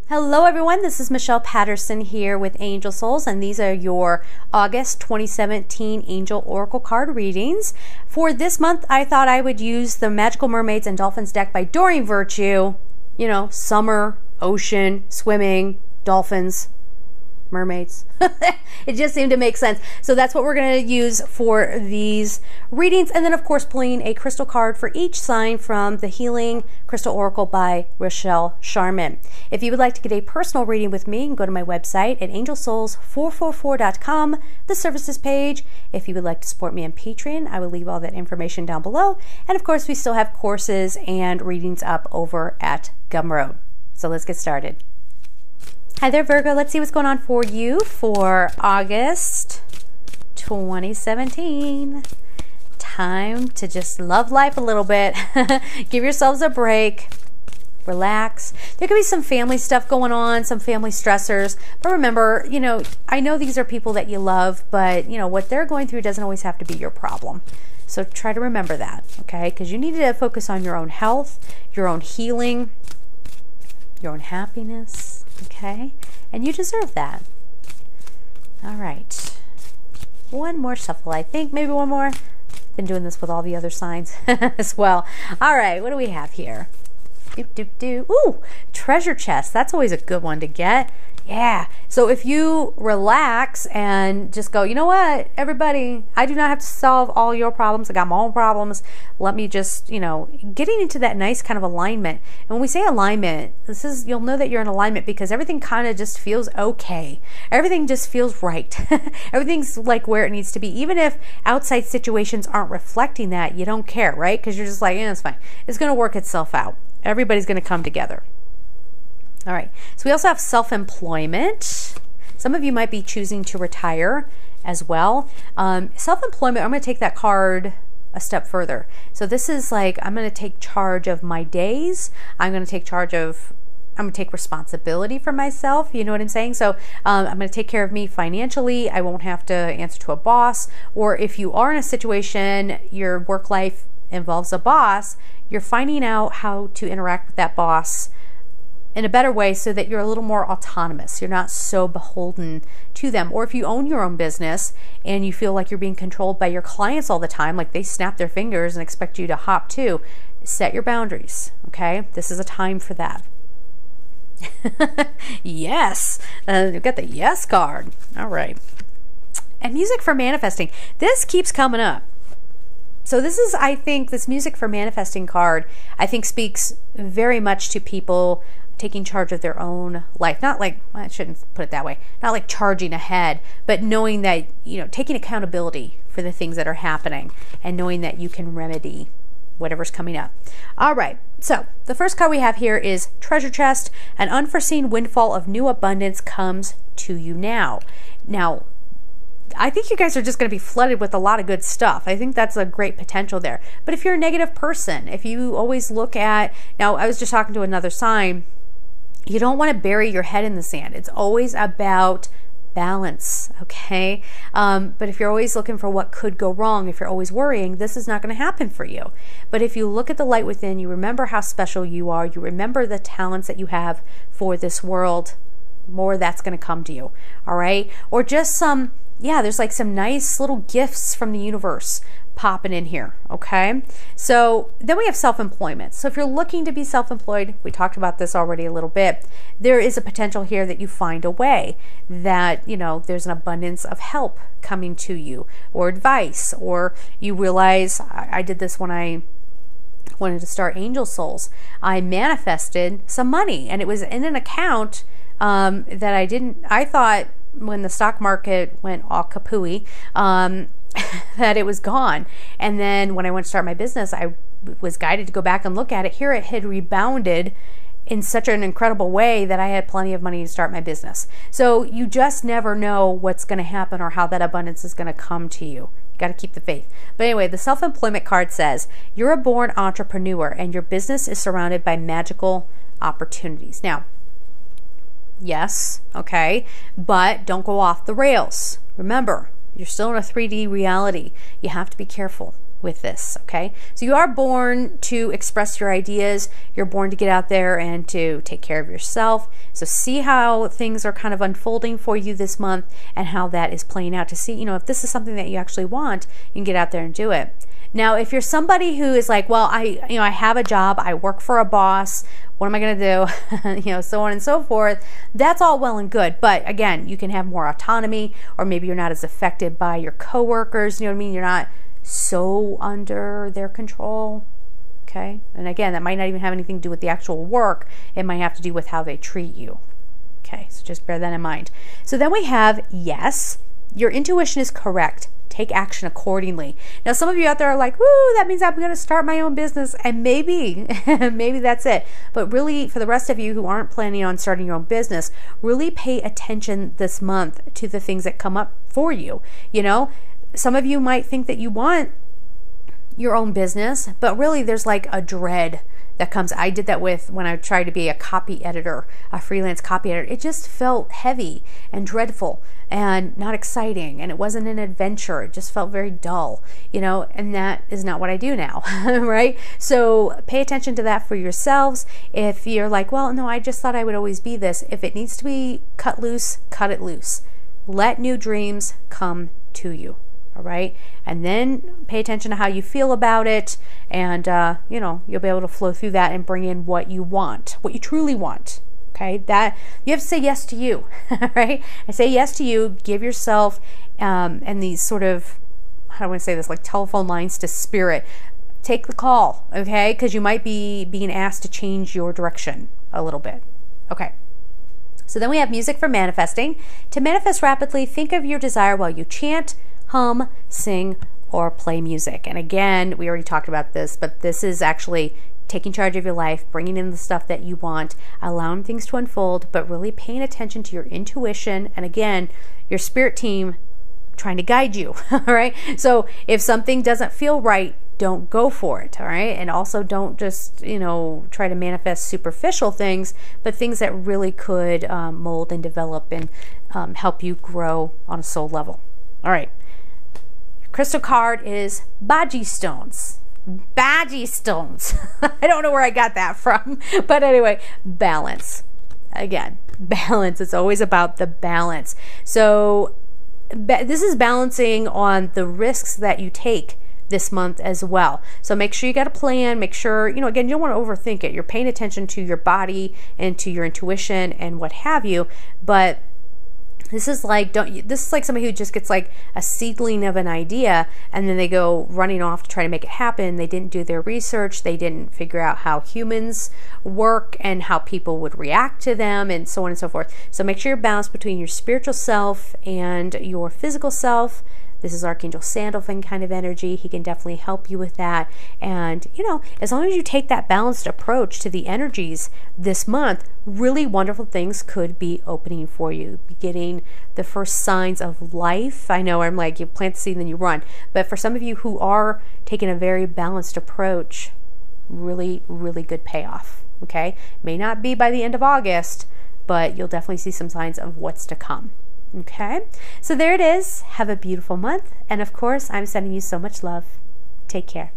Hello everyone, this is Michelle Patterson here with Angel Souls, and these are your August 2017 Angel Oracle card readings. For this month, I thought I would use the Magical Mermaids and Dolphins deck by Doreen Virtue. You know, summer, ocean, swimming, dolphins, mermaids. It just seemed to make sense. So that's what we're going to use for these readings. And then, of course, pulling a crystal card for each sign from the Healing Crystal Oracle by Rochelle Sharman. If you would like to get a personal reading with me, you can go to my website at angelsouls444.com, the services page. If you would like to support me on Patreon, I will leave all that information down below. And of course, we still have courses and readings up over at Gumroad. So let's get started. Hi there, Virgo. Let's see what's going on for you for August 2017. Time to just love life a little bit. Give yourselves a break. Relax. There could be some family stuff going on, some family stressors. But remember, you know, I know these are people that you love, but, you know, what they're going through doesn't always have to be your problem. So try to remember that, okay? Because you need to focus on your own health, your own healing, your own happiness. Okay, and you deserve that. All right, one more shuffle, I think, maybe one more. Been doing this with all the other signs as well. All right, what do we have here? Ooh, treasure chest. That's always a good one to get. Yeah, so if you relax and just go, you know what, everybody, I do not have to solve all your problems. I got my own problems. Let me just, you know, getting into that nice kind of alignment. And when we say alignment, this is, you'll know that you're in alignment because everything kind of just feels okay. Everything just feels right. Everything's like where it needs to be. Even if outside situations aren't reflecting that, you don't care, right? Because you're just like, yeah, it's fine. It's going to work itself out. Everybody's going to come together. All right, so we also have self-employment. Some of you might be choosing to retire as well. Self-employment, I'm going to take that card a step further. So this is like, I'm going to take charge of my days. I'm going to take responsibility for myself. You know what I'm saying? So I'm going to take care of me financially. I won't have to answer to a boss. Or if you are in a situation, your work life involves a boss, you're finding out how to interact with that boss in a better way so that you're a little more autonomous. You're not so beholden to them. Or if you own your own business and you feel like you're being controlled by your clients all the time, like they snap their fingers and expect you to hop to, set your boundaries, okay? This is a time for that. Yes, you've got the yes card. All right. And music for manifesting. This keeps coming up. So this is, I think, this music for manifesting card, I think speaks very much to people taking charge of their own life. Not like, well, I shouldn't put it that way, not like charging ahead, but knowing that, you know, taking accountability for the things that are happening and knowing that you can remedy whatever's coming up. All right, so the first card we have here is Treasure Chest. An unforeseen windfall of new abundance comes to you now. Now, I think you guys are just going to be flooded with a lot of good stuff. I think that's a great potential there. But if you're a negative person, if you always look at, now I was just talking to another sign, you don't want to bury your head in the sand. It's always about balance, okay? But if you're always looking for what could go wrong, if you're always worrying, this is not going to happen for you. But if you look at the light within, you remember how special you are, you remember the talents that you have for this world, more of that's going to come to you, all right? Or just some, yeah, there's like some nice little gifts from the universe popping in here, okay? So then we have self-employment. So if you're looking to be self-employed, we talked about this already a little bit, there is a potential here that you find a way that, you know, there's an abundance of help coming to you or advice, or you realize, I did this when I wanted to start Angel Souls. I manifested some money and it was in an account that I thought when the stock market went all kapooey, that it was gone. And then when I went to start my business, I was guided to go back and look at it. Here it had rebounded in such an incredible way that I had plenty of money to start my business. So you just never know what's going to happen or how that abundance is going to come to you. You got to keep the faith. But anyway, the self-employment card says, you're a born entrepreneur and your business is surrounded by magical opportunities. Now, yes, okay, but don't go off the rails. Remember, you're still in a 3D reality. You have to be careful, with this, okay? So you are born to express your ideas. You're born to get out there and to take care of yourself. So see how things are kind of unfolding for you this month and how that is playing out to see, you know, if this is something that you actually want, you can get out there and do it. Now, if you're somebody who is like, well, I have a job, I work for a boss, what am I going to do? You know, so on and so forth. That's all well and good. But again, you can have more autonomy, or maybe you're not as affected by your coworkers. You know what I mean? You're not so under their control. Okay. And again, that might not even have anything to do with the actual work. It might have to do with how they treat you. Okay. So just bear that in mind. So then we have, yes, your intuition is correct. Take action accordingly. Now, some of you out there are like, woo, that means I'm going to start my own business. And maybe, maybe that's it. But really, for the rest of you who aren't planning on starting your own business, really pay attention this month to the things that come up for you. You know, some of you might think that you want your own business, but really there's like a dread that comes. I did that with when I tried to be a copy editor, a freelance copy editor. It just felt heavy and dreadful and not exciting, and it wasn't an adventure. It just felt very dull, you know, and that is not what I do now, right? So pay attention to that for yourselves. If you're like, well, no, I just thought I would always be this. If it needs to be cut loose, cut it loose. Let new dreams come to you. All right. And then pay attention to how you feel about it. And, you know, you'll be able to flow through that and bring in what you want, what you truly want. Okay. That you have to say yes to you, right? And say yes to you, give yourself, and these sort of, how do I want to say this, like telephone lines to spirit. Take the call. Okay. Because you might be being asked to change your direction a little bit. Okay. So then we have music for manifesting. To manifest rapidly, think of your desire while you chant, hum, sing, or play music. And again, we already talked about this, but this is actually taking charge of your life, bringing in the stuff that you want, allowing things to unfold, but really paying attention to your intuition. And again, your spirit team trying to guide you. All right. So if something doesn't feel right, don't go for it. All right. And also don't just, you know, try to manifest superficial things, but things that really could mold and develop and help you grow on a soul level. All right. Crystal card is Baji stones. Baji stones. I don't know where I got that from. But anyway, balance. Again, balance. It's always about the balance. So this is balancing on the risks that you take this month as well. So make sure you got a plan. Make sure, you know, again, you don't want to overthink it. You're paying attention to your body and to your intuition and what have you. But this is like, this is like somebody who just gets like a seedling of an idea and then they go running off to try to make it happen. They didn't do their research. They didn't figure out how humans work and how people would react to them and so on and so forth. So make sure you're balanced between your spiritual self and your physical self. This is Archangel Sandalphon kind of energy. He can definitely help you with that. And, you know, as long as you take that balanced approach to the energies this month, really wonderful things could be opening for you. Be getting the first signs of life. I know I'm like, you plant the seed and then you run. But for some of you who are taking a very balanced approach, really, really good payoff. Okay? May not be by the end of August, but you'll definitely see some signs of what's to come. Okay, so there it is. Have a beautiful month. And of course, I'm sending you so much love. Take care.